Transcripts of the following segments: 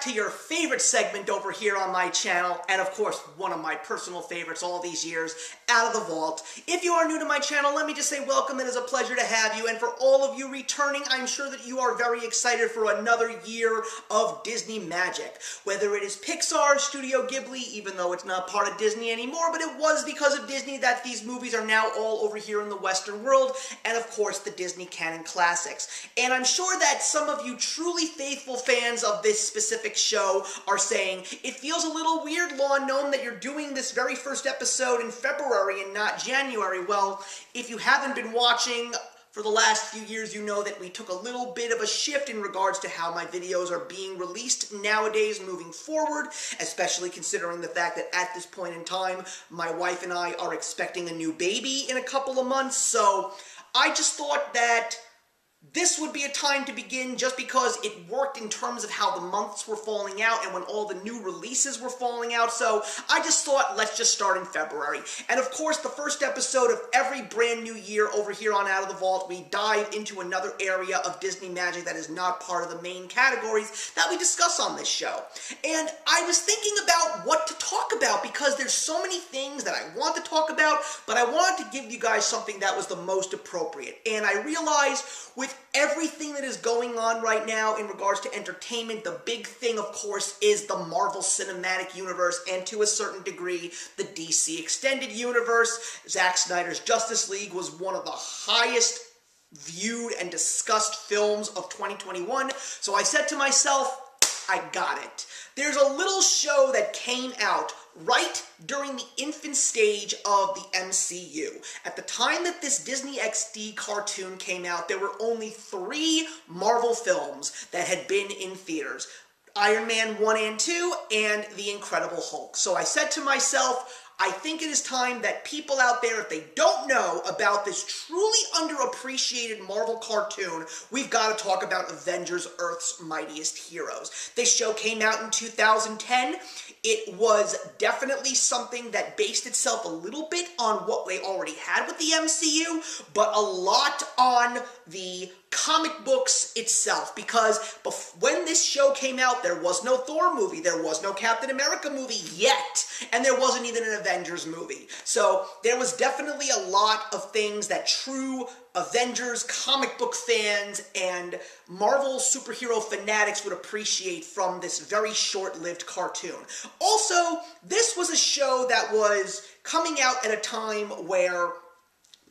to your favorite segment over here on my channel, and of course, one of my personal favorites all these years, Out of the Vault. If you are new to my channel, let me just say welcome. It is a pleasure to have you, and for all of you returning, I'm sure that you are very excited for another year of Disney magic. Whether it is Pixar, Studio Ghibli, even though it's not part of Disney anymore, but it was because of Disney that these movies are now all over here in the Western world, and of course, the Disney canon classics. And I'm sure that some of you truly faithful fans of this specific show are saying, it feels a little weird, Gnome, that you're doing this very first episode in February and not January. Well, if you haven't been watching for the last few years, you know that we took a little bit of a shift in regards to how my videos are being released nowadays moving forward, especially considering the fact that at this point in time, my wife and I are expecting a new baby in a couple of months, so I just thought that this would be a time to begin just because it worked in terms of how the months were falling out and when all the new releases were falling out, so I just thought, let's just start in February. And of course, the first episode of every brand new year over here on Out of the Vault, we dive into another area of Disney magic that is not part of the main categories that we discuss on this show. And I was thinking about what to talk about because there's so many things that I want to talk about, but I wanted to give you guys something that was the most appropriate. And I realized with everything that is going on right now in regards to entertainment, the big thing, of course, is the Marvel Cinematic Universe and, to a certain degree, the DC Extended Universe. Zack Snyder's Justice League was one of the highest viewed and discussed films of 2021, so I said to myself, I got it. There's a little show that came out right during the infant stage of the MCU. At the time that this Disney XD cartoon came out, there were only 3 Marvel films that had been in theaters: Iron Man 1 and 2 and The Incredible Hulk. So I said to myself, I think it is time that people out there, if they don't know about this truly underappreciated Marvel cartoon, we've got to talk about Avengers: Earth's Mightiest Heroes. This show came out in 2010. It was definitely something that based itself a little bit on what they already had with the MCU, but a lot on the comic books itself, because when this show came out, there was no Thor movie, there was no Captain America movie yet, and there wasn't even an Avengers movie. So there was definitely a lot of things that true Avengers comic book fans and Marvel superhero fanatics would appreciate from this very short-lived cartoon. Also, this was a show that was coming out at a time where,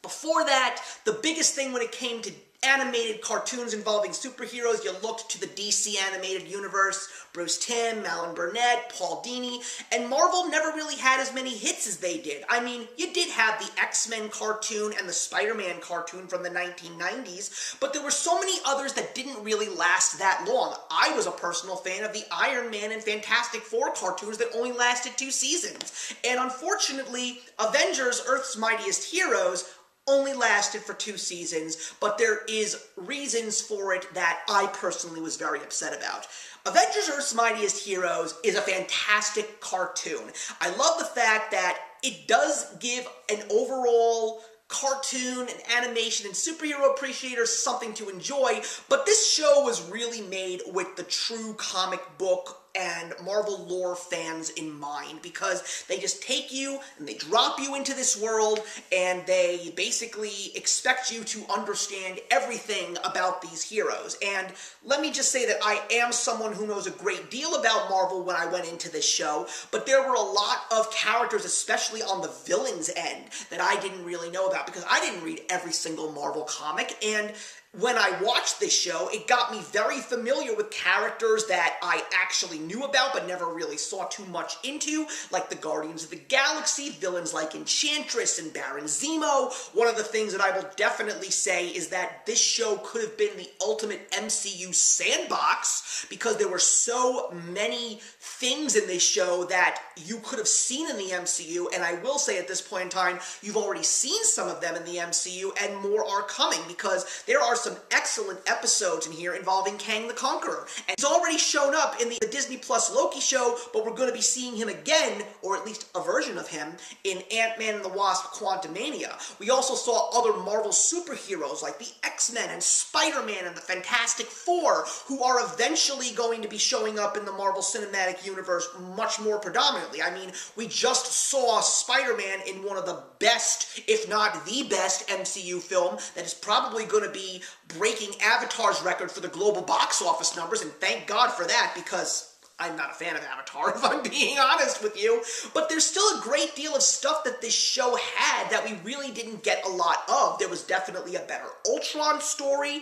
before that, the biggest thing when it came to animated cartoons involving superheroes, you looked to the DC animated universe, Bruce Timm, Alan Burnett, Paul Dini, and Marvel never really had as many hits as they did. I mean, you did have the X-Men cartoon and the Spider-Man cartoon from the 1990s, but there were so many others that didn't really last that long. I was a personal fan of the Iron Man and Fantastic Four cartoons that only lasted 2 seasons. And unfortunately, Avengers: Earth's Mightiest Heroes only lasted for 2 seasons, but there is reasons for it that I personally was very upset about. Avengers: Earth's Mightiest Heroes is a fantastic cartoon. I love the fact that it does give an overall cartoon and animation and superhero appreciators something to enjoy, but this show was really made with the true comic book and Marvel lore fans in mind, because they just take you and they drop you into this world and they basically expect you to understand everything about these heroes. And let me just say that I am someone who knows a great deal about Marvel when I went into this show, but there were a lot of characters, especially on the villains end, that I didn't really know about because I didn't read every single Marvel comic, and when I watched this show, it got me very familiar with characters that I actually knew about but never really saw too much into, like the Guardians of the Galaxy, villains like Enchantress and Baron Zemo. One of the things that I will definitely say is that this show could have been the ultimate MCU sandbox, because there were so many things in this show that you could have seen in the MCU, and I will say at this point in time, you've already seen some of them in the MCU, and more are coming, because there are some excellent episodes in here involving Kang the Conqueror. And he's already shown up in the Disney Plus Loki show, but we're going to be seeing him again, or at least a version of him, in Ant-Man and the Wasp: Quantumania. We also saw other Marvel superheroes like the X-Men and Spider-Man and the Fantastic Four, who are eventually going to be showing up in the Marvel Cinematic Universe much more predominantly. I mean, we just saw Spider-Man in one of the best, if not the best, MCU film that is probably going to be breaking Avatar's record for the global box office numbers, and thank God for that, because I'm not a fan of Avatar, if I'm being honest with you. But there's still a great deal of stuff that this show had that we really didn't get a lot of. There was definitely a better Ultron story.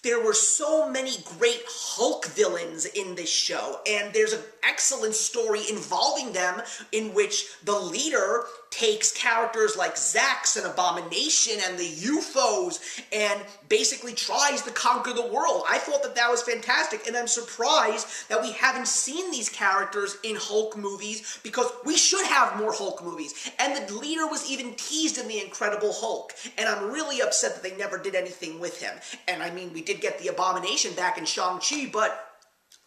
There were so many great Hulk villains in this show, and there's an excellent story involving them in which the leader takes characters like Zax and Abomination and the UFOs and basically tries to conquer the world. I thought that that was fantastic, and I'm surprised that we haven't seen these characters in Hulk movies, because we should have more Hulk movies. And the leader was even teased in The Incredible Hulk, and I'm really upset that they never did anything with him. And I mean, we did get the Abomination back in Shang-Chi, but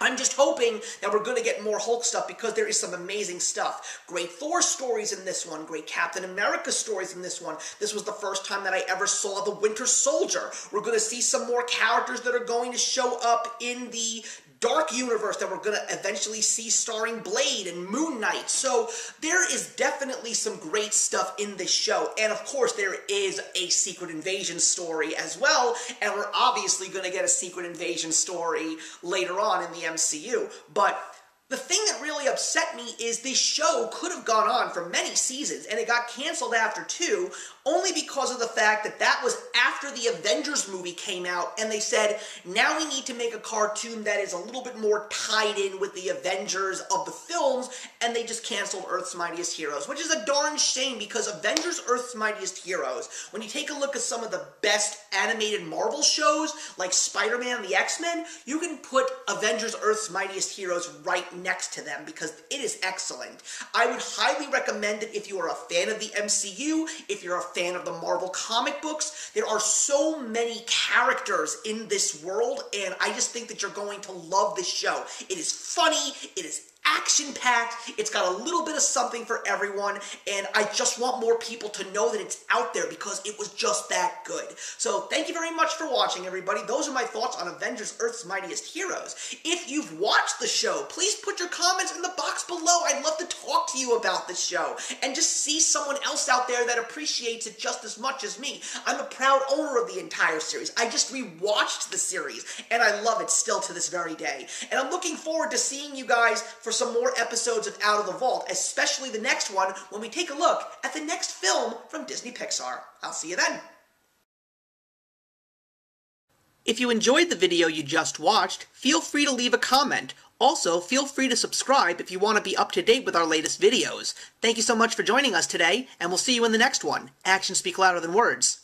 I'm just hoping that we're going to get more Hulk stuff, because there is some amazing stuff. Great Thor stories in this one, great Captain America stories in this one. This was the first time that I ever saw the Winter Soldier. We're going to see some more characters that are going to show up in the Dark Universe that we're going to eventually see starring Blade and Moon Knight. So there is definitely some great stuff in this show. And of course, there is a Secret Invasion story as well. And we're obviously going to get a Secret Invasion story later on in the MCU. But the thing that really upset me is this show could have gone on for many seasons, and it got canceled after 2, only because of the fact that that was after the Avengers movie came out, and they said, now we need to make a cartoon that is a little bit more tied in with the Avengers of the films, and they just canceled Earth's Mightiest Heroes, which is a darn shame, because Avengers Earth's Mightiest Heroes, when you take a look at some of the best animated Marvel shows, like Spider-Man and the X-Men, you can put Avengers Earth's Mightiest Heroes right next to them, because it is excellent. I would highly recommend it if you are a fan of the MCU, if you're a fan of the Marvel comic books. There are so many characters in this world, and I just think that you're going to love this show. It is funny, it is action-packed, it's got a little bit of something for everyone, and I just want more people to know that it's out there, because it was just that good. So thank you very much for watching, everybody. Those are my thoughts on Avengers Earth's Mightiest Heroes. If you've watched the show, please put your comments in the box below. I'd love to talk to you about the show and just see someone else out there that appreciates it just as much as me. I'm a proud owner of the entire series. I just rewatched the series, and I love it still to this very day. And I'm looking forward to seeing you guys for some more episodes of Out of the Vault, especially the next one when we take a look at the next film from Disney Pixar. I'll see you then. If you enjoyed the video you just watched, feel free to leave a comment. Also, feel free to subscribe if you want to be up to date with our latest videos. Thank you so much for joining us today, and we'll see you in the next one. Actions speak louder than words.